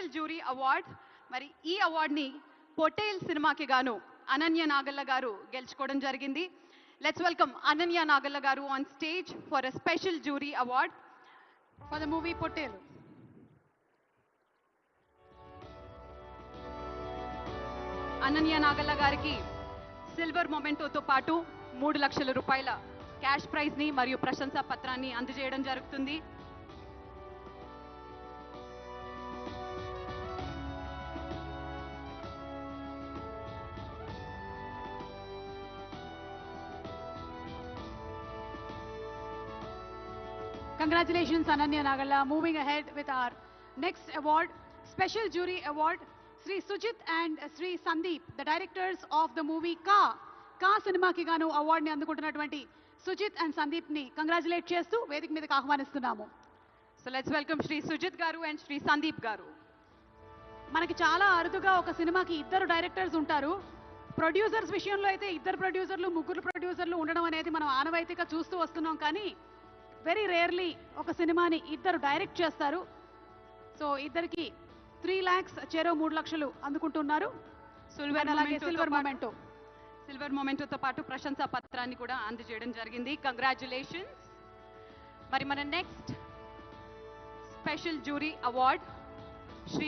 Special jury award. మరి ఈ అవార్డ్ని పొటేల్ సినిమాకి గాను అనన్య నాగల్ల గారు గెలుచుకోవడం జరిగింది. Let's welcome Ananya Nagalla garu on stage for a special jury award for the movie Potel. Ananya Nagalla గారికి సిల్వర్ మొమెంటోతో పాటు 3 లక్షల రూపాయల క్యాష్ ప్రైజ్ని మరియు ప్రశంసా పత్రాన్ని అందజేయడం జరుగుతుంది. Congratulations, Ananya Nagalla. Moving ahead with our next award, Special Jury Award, Sri Sujit and Sri Sandeep, the directors of the movie Ka. Ka cinema ki ganu award ni andukuntunnatuvanti Sujit and Sandeep ni congratulate chestu vedik meedaki ఆహ్వానిస్తున్నాము. So let's welcome Shri Sujith garu and Shri Sandeep గారు. మనకి చాలా అరుదుగా ఒక సినిమాకి ఇద్దరు directors ఉంటారు. Producers విషయంలో అయితే ఇద్దరు ప్రొడ్యూసర్లు, ముగ్గురు ప్రొడ్యూసర్లు ఉండడం అనేది మనం ఆనవాయితీగా చూస్తూ వస్తున్నాం. కానీ వెరీ రేర్లీ ఒక సినిమాని ఇద్దరు డైరెక్ట్ చేస్తారు. సో ఇద్దరికి 3 lakhs చెరో 3 లక్షలు అందుకుంటున్నారు. సిల్వర్ మొమెంటోతో పాటు ప్రశంసా పత్రాన్ని కూడా అందజేయడం జరిగింది. కంగ్రాచులేషన్స్. మరి మన next special jury award Shri